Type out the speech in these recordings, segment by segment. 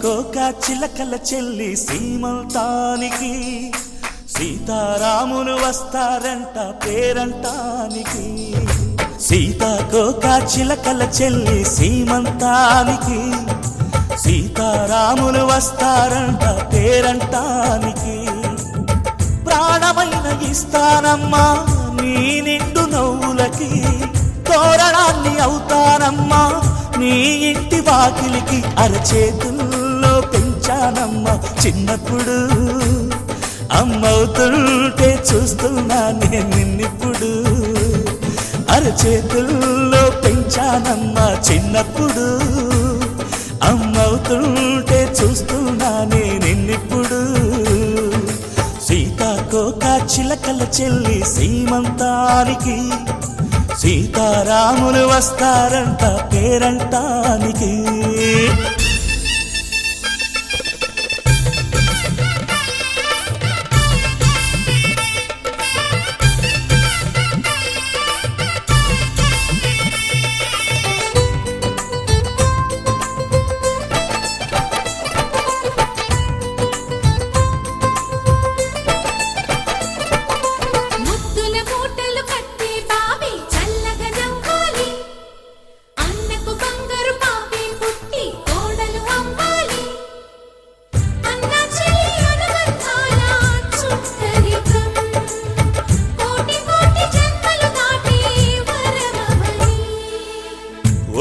సీతాకోక చిలకల చెల్లి సీమంతానికి సీతారాములు వస్తారంట పేరంటానికి. సీతాకోక చిలకల చెల్లి సీమంతానికి సీతారాములు వస్తారంట పేరంటానికి. ప్రాణమైన ఇస్తానమ్మా నీ నిండు నవ్వులకి, తోరణాన్ని అవుతానమ్మా నీ ఇంటి వాకిలికి. అరచేతుల్లో పెంచానమ్మా చిన్నప్పుడు, అమ్మవుతుంటే చూస్తున్నా నేను నిన్నిప్పుడు. అరచేతుల్లో పెంచానమ్మా చిన్నప్పుడు, అమ్మవుతుంటే చూస్తున్నా నేను నిన్నిప్పుడు. సీతాకోక చిలకల చెల్లి సీమంతానికి సీతారాములు వస్తారంట పేరంటానికి.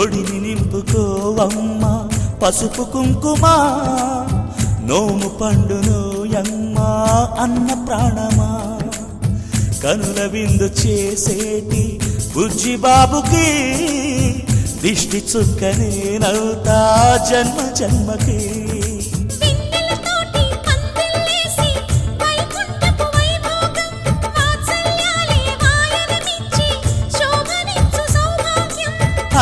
ఒడిని నింపుకోవమ్మ పసుపు కుంకుమ, నోము పండును యమ్మ అన్న ప్రాణమా. కనుల విందు చేసేటి బుజ్జి బాబుకి దిష్టి చుక్కనే నవ్వుతా జన్మ జన్మకి.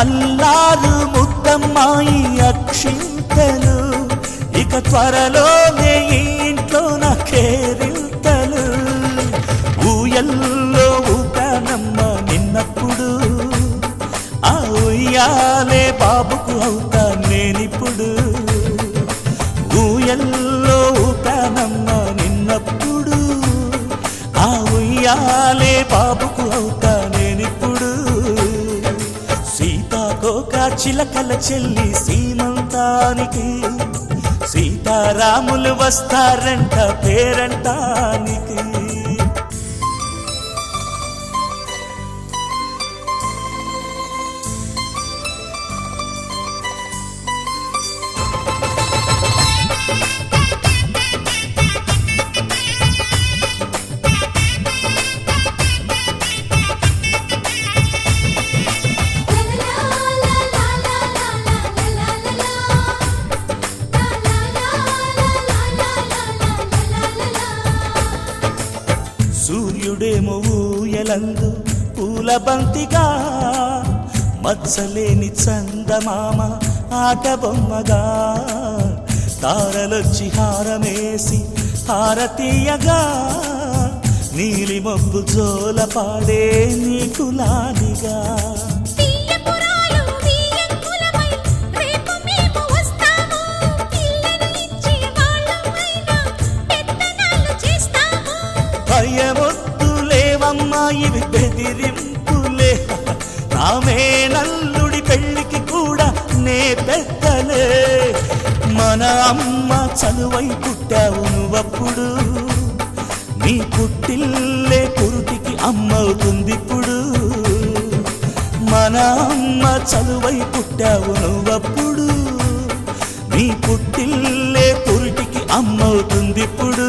అల్లారు ముద్దమ్మాయి అక్షింతలు, ఇక త్వరలోనే ఇంట్లో నా కేరింతలు. ఊయల్లో ఊపానమ్మ నిన్నప్పుడు, ఆ ఉయ్యాలే బాబుకు అవుతా నేనిప్పుడు. ఊయల్లో ఊపానమ్మ నిన్నప్పుడు, ఆ ఉయ్యాలే బాబుకు అవుతా నేనిప్పుడు. సీతాకోక చిలకల చెల్లి సీమంతానికి సీతారాములు వస్తారంట పేరంటానికి. సూర్యుడేమో ఊయలందు పూల బంతిగా, మత్సలేని చందమామ ఆట బొమ్మగా. తారలొచ్చి హారమేసి హారతీయగా, నీలి మబ్బు జోల పాడే నీకులానిగా. భయమొద్దులేవమ్మా ఇవి బెదిరింపులే, నామే నల్లుడి పెళ్లికి కూడా నే పెద్దలే. మన అమ్మ చనువై పుట్టావు నువ్వప్పుడు, నీ పుట్టిల్లే పురుటికి అమ్మవుతుందిప్పుడు. మన అమ్మ చనువై పుట్టావు నువ్వప్పుడు, నీ పుట్టిల్లే పురుటికి అమ్మవుతుందిప్పుడు.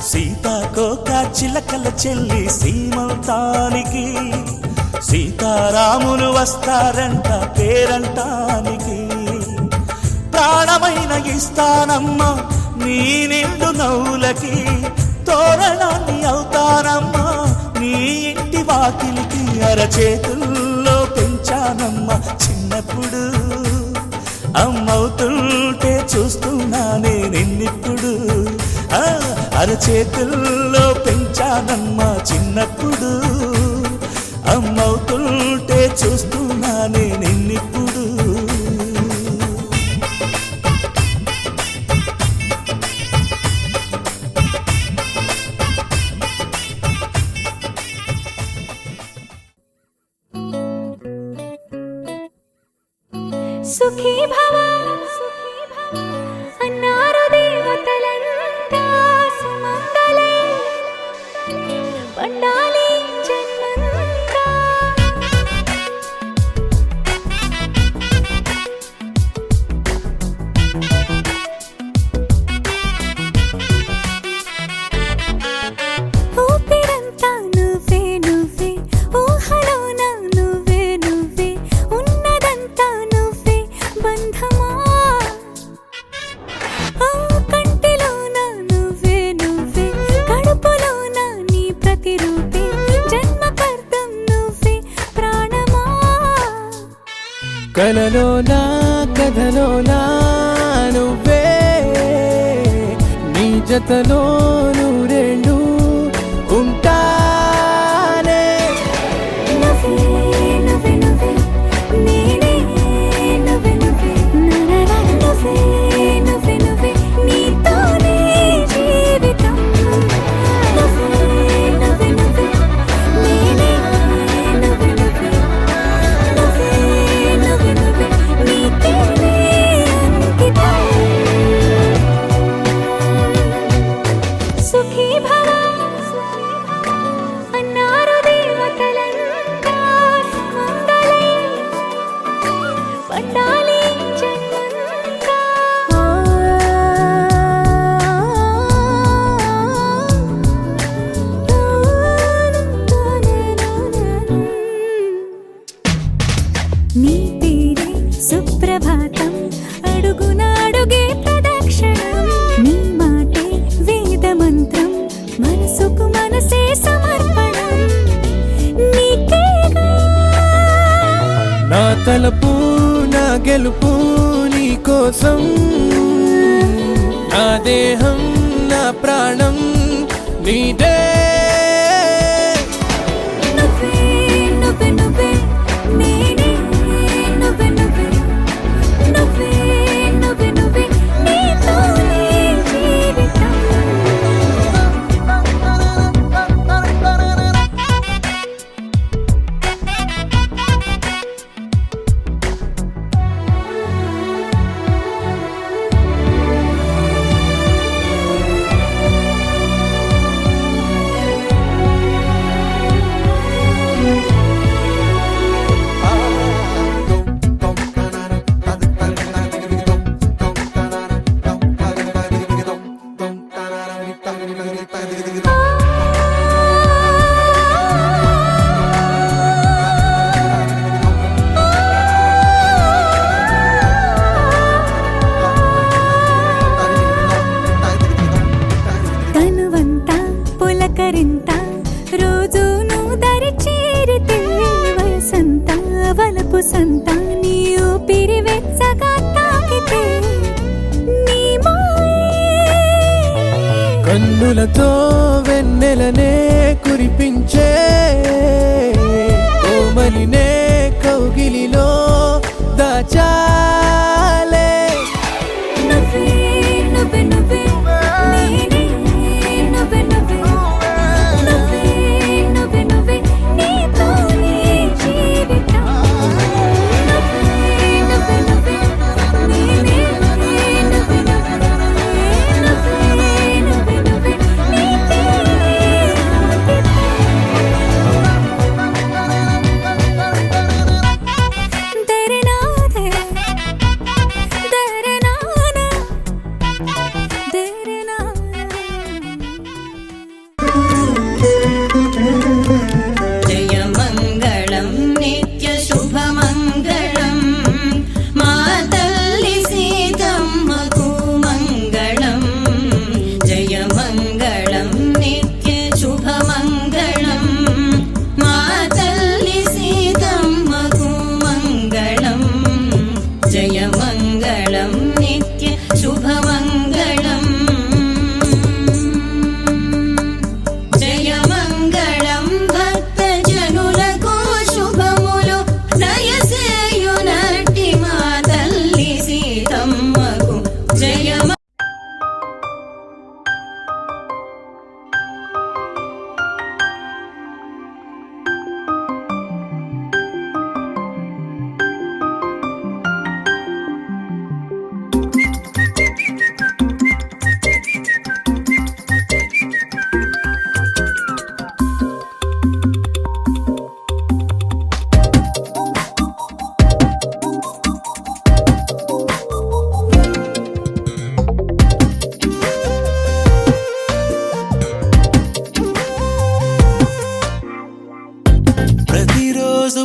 సీతాకోక చిలకల చెల్లి సీమంతానికి సీతారాములు వస్తారంట పేరంటానికి. ప్రాణమైన ఇస్తానమ్మా నీ నిండు నవ్వులకి, తోరణాన్ని అవుతానమ్మా నీ ఇంటి వాకిలికి. అరచేతుల్లో పెంచానమ్మా చిన్నప్పుడు, అమ్మవుతుంటే చూస్తున్నా నేనిప్పుడు. అరచేతుల్లో పెంచానమ్మా చిన్నప్పుడు, అమ్మవుతుంటే చూస్తున్నా నేనిప్పుడు. సుఖీ భవ అన్నారు దేవతలంతా సుమంగళే పండాలి జన్మంతా. ఊపిరంతా నువ్వే నువ్వే ఊహలోన నువ్వే నువ్వే ఉన్నదంతా నువ్వే బంధమా. ఓ కంటిలోన నువ్వే నువ్వే కడుపులోన నీ ప్రతిరూపే జన్మకర్తం నువ్వే ప్రాణమా. కలలోనా కథలోనా నువ్వే నీ జతలో నూరేళ్ళు ఉంటానే. నువ్వే నువ్వే నువ్వే నేనే నువ్వే నువ్వే నరరా నువ్వే నువ్వే నువ్వే నీతోనే జీవితం. నువ్వే నువ్వే నువ్వే నేనే నువ్వే నువ్వే నువ్వే నువ్వే నువ్వే నీకేనే అంకితం. సుఖీ భవ అన్నారు దేవతలంతా సుమంగళే పండాలి జన్మంతా. నీ పేరే సుప్రభాతం అడుగున అడుగే ప్రదక్షిణం. నీ మాటే వేద మంత్రం మనసుకు మనసే సమర్పణం. నీకేగా నా తలపు నా గెలుపు నీ కోసం నా దేహం నా ప్రాణం నీదే. నువ్వే నువ్వే నువ్వే నేనే నువ్వే నువ్వే నువ్వే నువ్వే నువ్వే నీతోనే జీవితం. తనువంతా పులకరింత రోజు నువ్వు దరి చేరితే వయసంతా వలపు సంత నీ ఊపిరి వెచ్చగా తాకితే నీ మాయే కన్నులతో వెన్నెలనే కురిపించే కోమలినే కౌగిలిలో దాచాలే. నువ్వే నువ్వే నువ్వే నేనే నువ్వే నువ్వే నువ్వే నువ్వే నువ్వే నీతోనే జీవితం. నువ్వే నువ్వే నువ్వే నేనే నువ్వే నువ్వే నువ్వే నువ్వే నువ్వే నీకేనే అంకితం. తెరే నాదే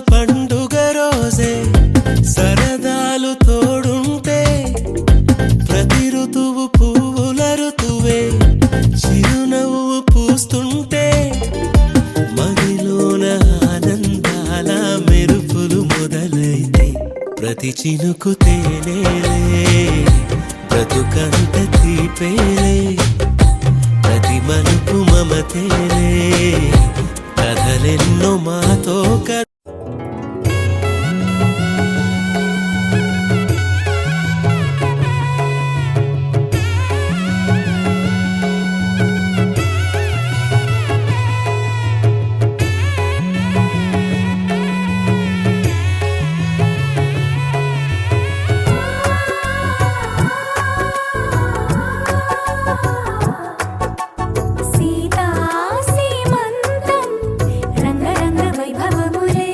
పండుగ రోజే సరదాలు తోడుంటే ప్రతి ఋతువు పువ్వుల ఋతువే చిరునవ్వు పూస్తుంటే మదిలోన ఆనందాల మెరుపులు మొదలైతే ప్రతి చినుకు తేనేలే బ్రతుకంత తీపేలే ప్రతి మలుపు మమతేలే కథలెన్నో మాతో సీతా సీమంతం రంగరంగ వైభవములే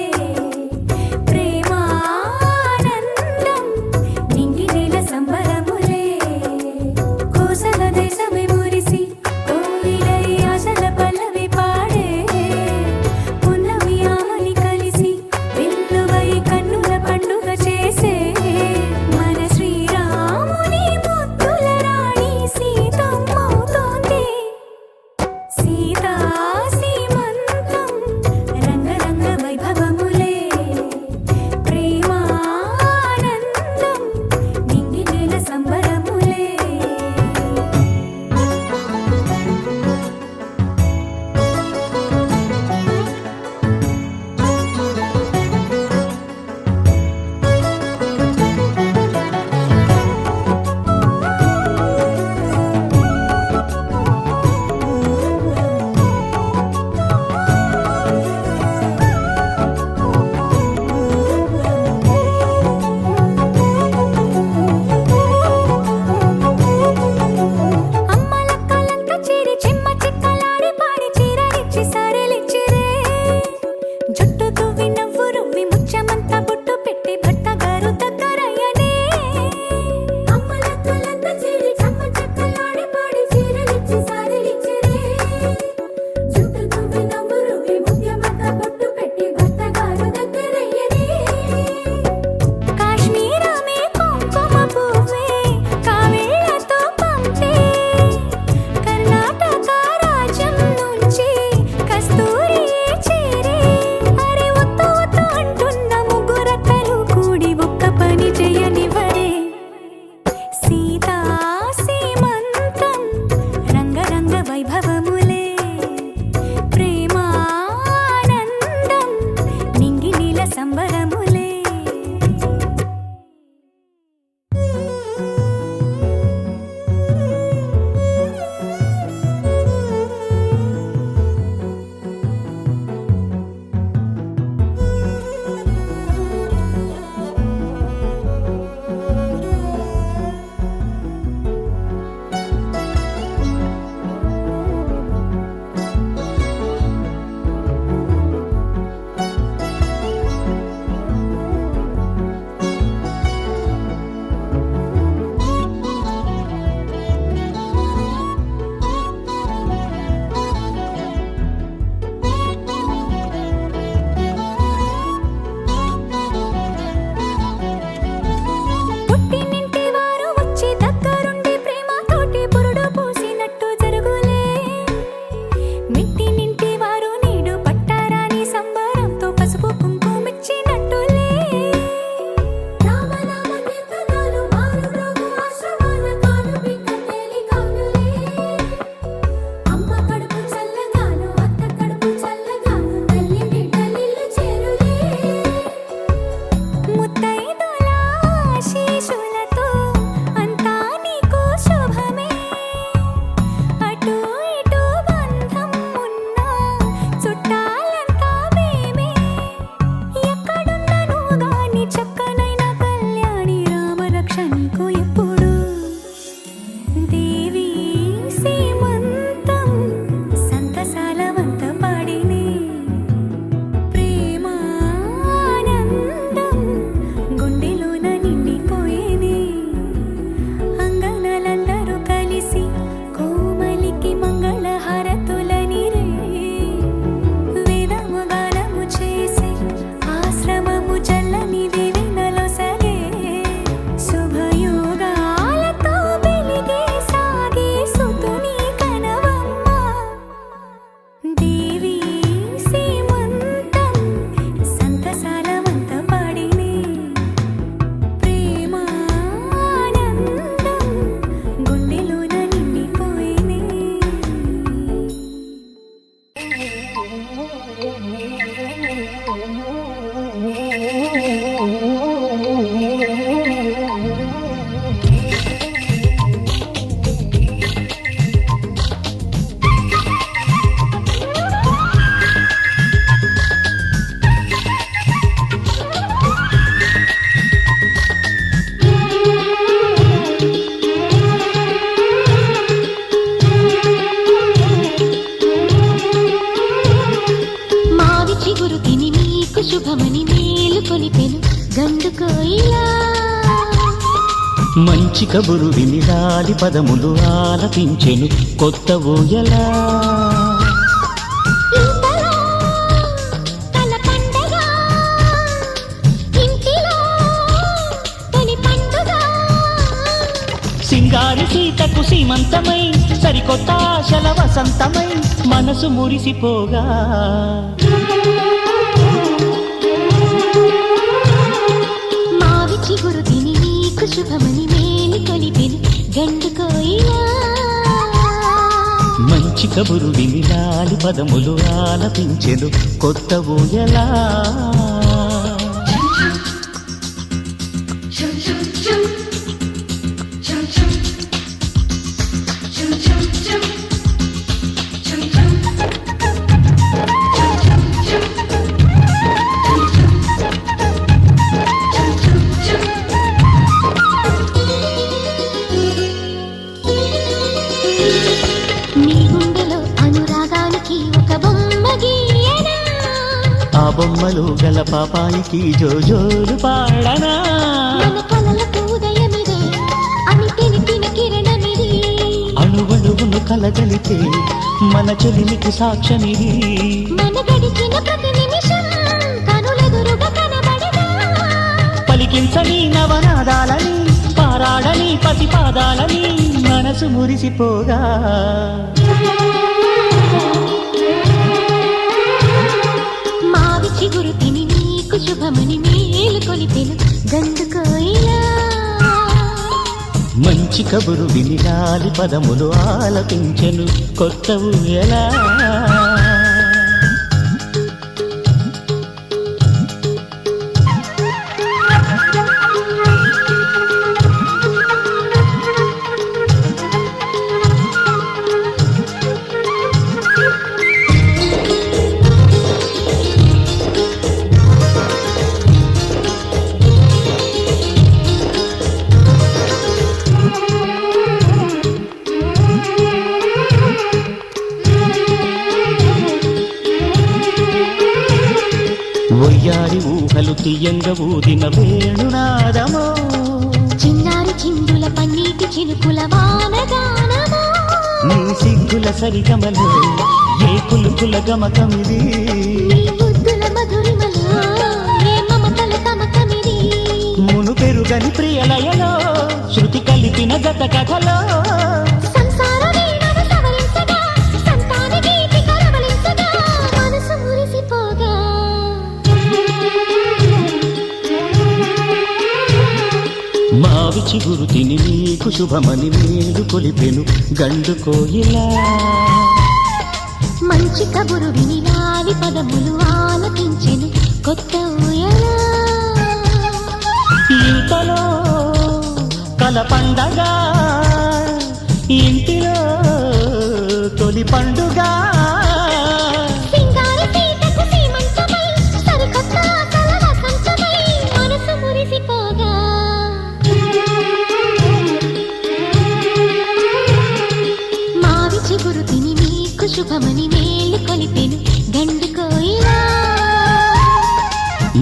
గండు కోయిలా మంచి కబురు వినిలాలి పదములు ఆలపించెను కొత్త ఊయలా ఇంతలో కల పండగ ఇంటిలో తొలి పండుగ సింగారి సీతకు సీమంతమై సరికొత్త ఆశల వసంతమై మనసు మురిసిపోగా మావి చిగురు తిని నీకు శుభమని మేలు కొలిపెను గండు కోయిలా మంచి కబురు వినిలాలి పదములు ఆలపించెను కొత్త ఊయలా నీ గుండెలో అనురాగానికి ఒక బొమ్మ గీయనా ఆ బొమ్మలు గల పాపాయికి జోజోలు పాడనా మన కలలకు ఉదయమిదే అని తెలిపిన కిరణమిది అణువణువును కలగలితే మన చెలిమికి సాక్ష్యమిది మన గడిచిన ప్రతి నిమిషం కనులెదురుగా కనబడదా పలికించని నవనాదాలని పారాడని పసిపాదాలని మనసు మురిసిపోగా మావి చిగురు తిని నీకు శుభమని మేలు కొలిపెను గండు కోయిలా మంచి కబురు వినిలాలి పదములు ఆలపించెను కొత్త ఊయలా ఒయ్యారి ఊహలు తీయంగ ఊదిన వేణునాదమో చిన్నారి చిందుల పన్నీటి చినుకుల వానగానమో నీ సిగ్గుల సరిగమలో ఏ కులుకుల గమకమిది నీ బుద్ధుల మధురిమలో ఏ మమతల తమకమిది మును పెరుగని ప్రియలయలో శృతి కలిపిన గత కథలో సంసార వీణను సవరించగా సంతాన గీతి కరవలించగా మనసు మురిసిపోగా మావి చిగురు తిని నీకు శుభమని మేలు కొలిపెను గండు కోయిలా మంచి కబురు వినిలాలి పదములు ఆలపించెను కొత్త ఊయలా ఇంతలో కల పండగ ఇంటిలో తొలి పండుగ సింగారి సీతకు సీమంతమై సరికొత్త ఆశల వసంతమై మనసు మురిసిపోగా మావి చిగురు తిని నీకు శుభమని మేలు కొలిపెను గండు కోయిలా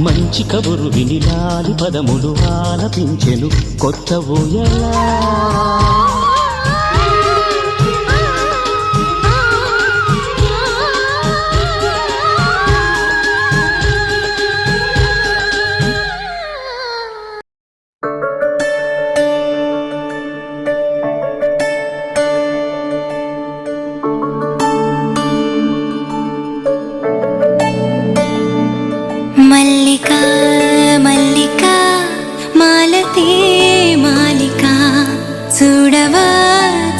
మంచి కబురు వినిలాలి పదములు ఆలపించెను కొత్త ఊయలా మల్లికా మల్లికా మాలతే మాలికా చూడవా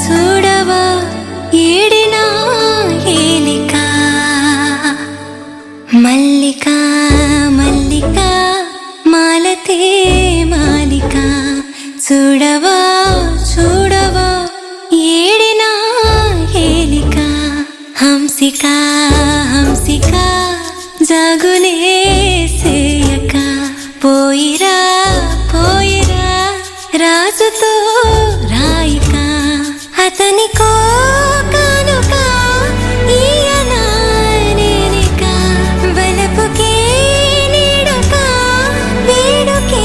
చూడవా ఏడినా ఏలికా మల్లికా మల్లికా మాలతే మాలికా చూడవా చూడవా ఏడినా ఏలికా హంసికా హంసికా జాగులే సేయక పోయిరా పోయిరా రాజుతో రాయిక అతనికో కానుక ఈయనా నేనిక వలపుకే నీడుక వేడుకే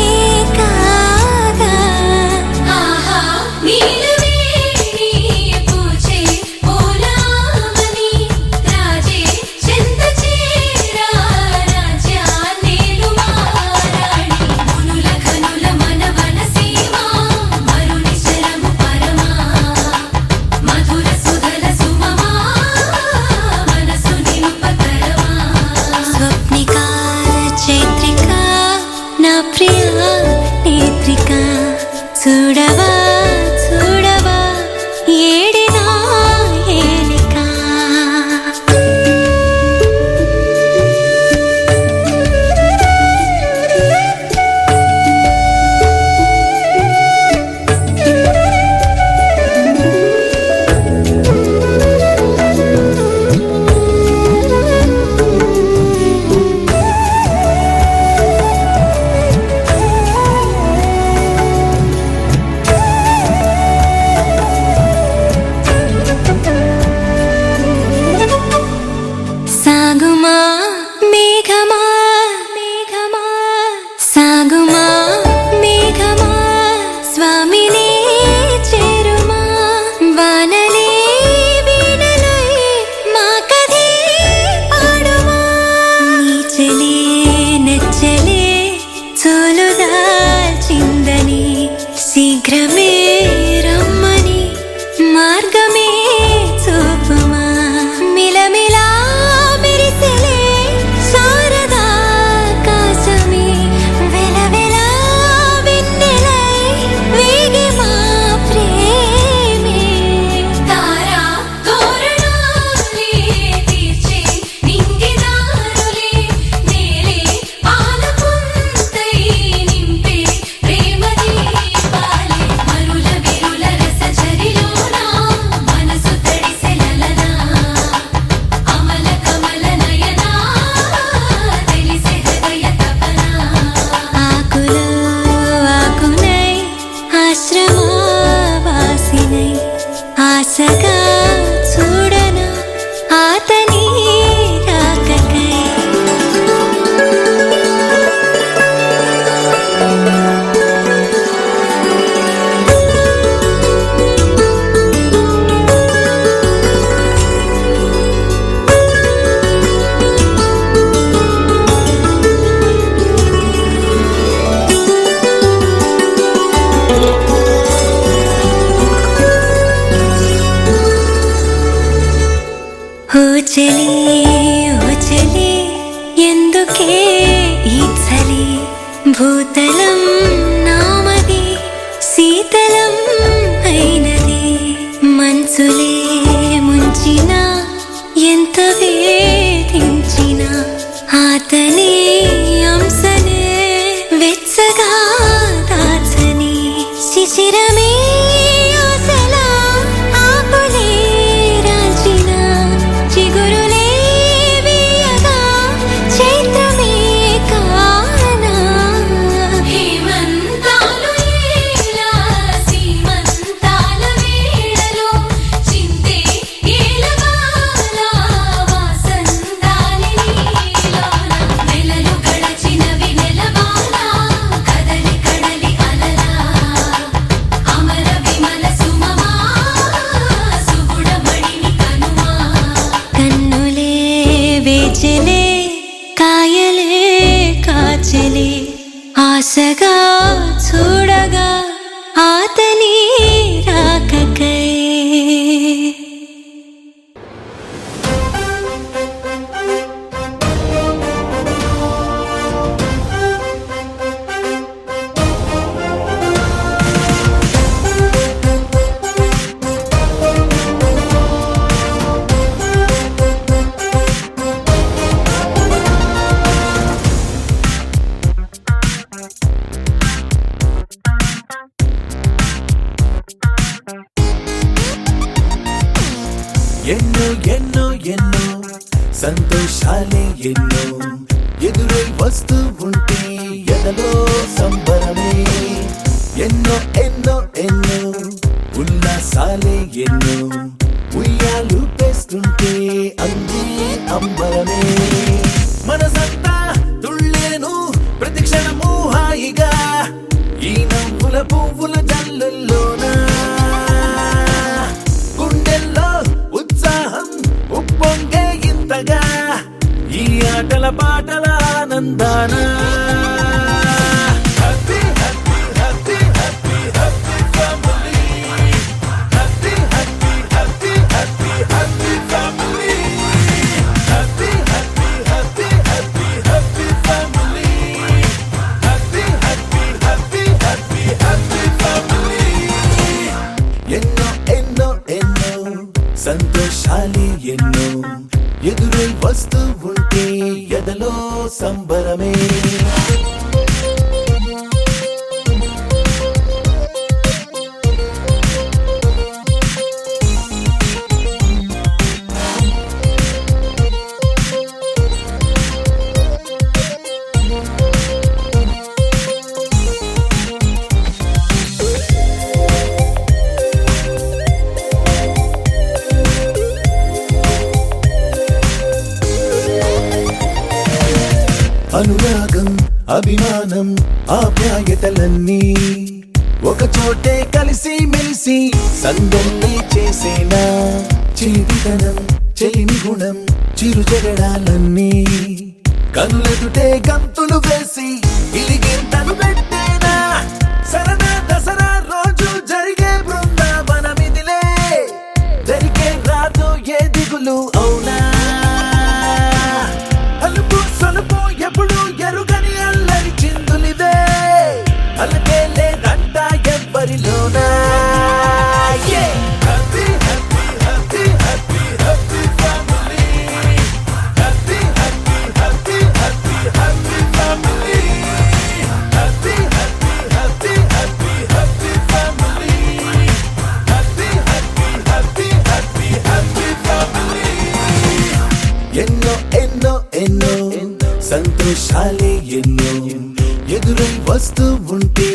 ఓ చలి ఎందుకే ఈ చలి భూతలం నామది శీతలం అయినది మనసులే ముంచిన ఎంత వేధించిన ఆతని అంశనే వెచ్చగా దాచని శిశిరమే ఆశలా ఆకులే రాల్చిన చిగురులే వీయగా చైత్రమే కానా హేమంతాలు ఏలా సీమంతాల వేళలో చింతే ఏలగాల వాసంతాలి నీలోన నెలలు గడచినవి నెలవాన కదలి కడలి అలలా అమర విమల సుమమా సుగుణమణిని కనుమా కన్నులే వేచెలే కాయలే కాచెలే ఆశగా చూడగా ఆతని రాకకై ఎన్నో ఎన్నో ఎన్నో సంతోషాలే ఎన్నో ఎదురై వస్తూ ఉంటే ఎదలో సంబరమే ఎన్నో ఎన్నో ఎన్నో ఉల్లాసాలే ఎన్నో ఉయ్యాలు పేస్తుంటే అందే అంబరమే మనసంతా తుళ్ళేను ప్రతి క్షణము హాయిగా ఈ నవ్వుల పువ్వుల జల్లుల్లోనా గుండెల్లో ఉత్సాహం ఉప్పొంగే ఇంతగా ఈ ఆటల పాటల ఆనందాన happy happy happy happy happy family happy happy happy happy happy family happy happy happy happy happy family happy happy happy happy happy family ఎన్నో ఎన్నో ఎన్నో సంతోషాలే ఎన్నో ఎదురై వస్తూ ఉంటే ఎదలో సంబరమే అనురాగం అభిమానం ఆప్యాయతలన్నీ ఒక చోటే కలిసి మెలిసి సందల్లే చేసేనా చిలిపితనం చెలిమి గుణం చిరు జగడాలన్నీ కనులెదుటే గంతులు వేసి ఇలిగింతలు పెట్టేనా సరదా దసరా రోజు జరిగే బృందావనమిదిలే జరిగే రాదు ఏ దిగులు అవునా అలుపు సలుపు ఎప్పుడు ఎరుగని అల్లరి చిందులిదే అలకే లేదంట ఎవ్వరిలోనా happy happy happy happy happy family happy happy happy happy happy family happy happy happy happy happy family happy happy happy happy happy family ఎన్నో ఎన్నో ఎన్నో సంతోషాలే ఎన్నో ఎదురై వస్తూ ఉంటే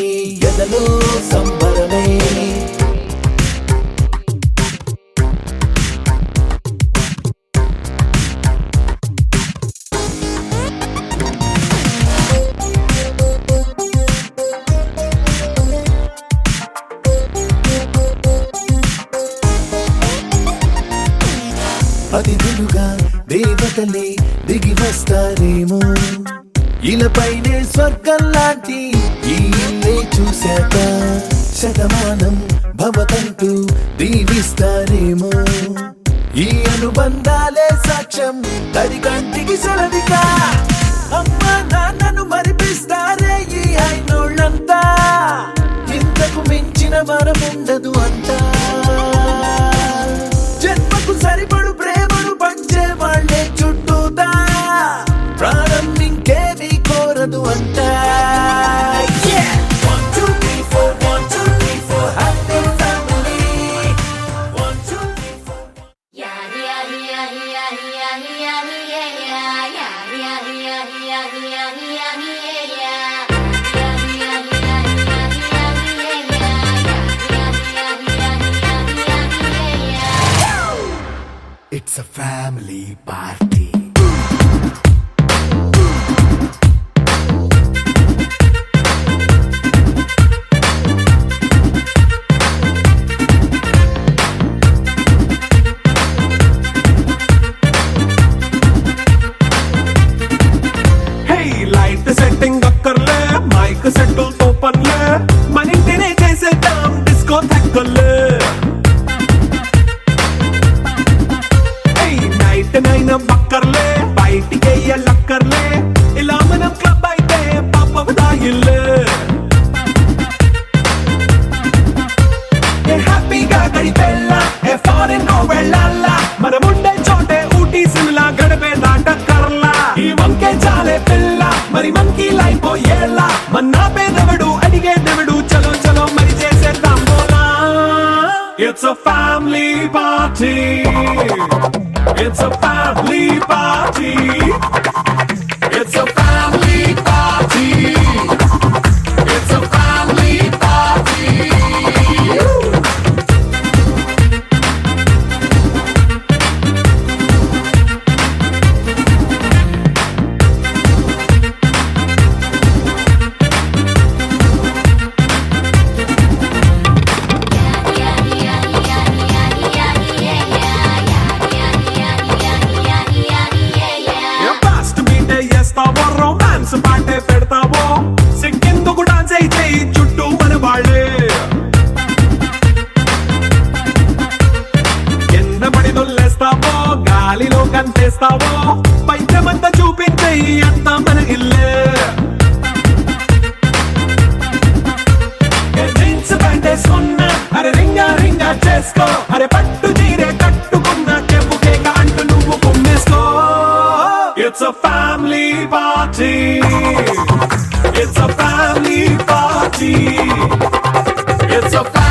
ఎదలో సంబరమే అతిథులుగా దేవతలే దిగి వస్తారేమో ఇలపైనే స్వర్గం లాంటి ఈ ఇల్లే చూశాక శతమానం భవతంటూ దీవిస్తారేమో ఈ అనుబంధాలే సాక్ష్యం తడి కంటికి సెలవిక అమ్మ నాన్నను మరిపిస్తారే ఈ అయినోళ్ళంతా ఇంతకు మించిన వరముండదు అంతా జన్మకు సరిపడు ప్రేమను పంచే వాళ్ళే చుట్టూతా ప్రాణం ఇంకేమీ కోరదు అంతా Yeah! 1, 2, 3, 4, 1, 2, 3, 4, happy family. 1, 2, 3, 4. It's a family party. Light setting అక్కర్లే మైక్ సెట్టుల్ తో పనులే మన ఇంటినే చేసేద్దాం డిస్కో తక్కర్లే నైట్ నైన్ బక్కర్లే బయటికి వెళ్ళక్కర్లే ఇలా మనం క్లబ్ అయితే పాప దాయిల్లే హ్యాపీగా గడిపెళ్ళ ఏ ఫారెన్ నో వెళ్ళాల మనం ఉండే చోటే ఊటీ సిమ్లా గడిపే దాటక్కర్లా ఈ వంకే చాలే పిల్ల మరి మనకి లైఫ్ ఏళ్ళ మన్నా పేదవడు అడిగేదెవడు చలో చలో మరి చేసేద్దాం బోలా it's a family party it's a family party it's a family party it's a family party fast beat చేస్తావో రొమాన్స్ పాటే పెడతావో సిక్కిందుకు డాన్స్ అయితే చుట్టూ మన వాళ్ళే కింద పడి దొల్లేస్తావో గాలిలో కంటేస్తావో పైచమంతా చూపించే అంతా మన ఇల్లే జీన్స్ ప్యాంట్ వేసుకున్నా అరే రింగా రింగా చేసుకో అరే పట్టు చీరే కట్టుకున్న చెప్పు కేక అంటూ నువ్వు కుమ్మేసుకో It's a family party. It's a family party. It's a family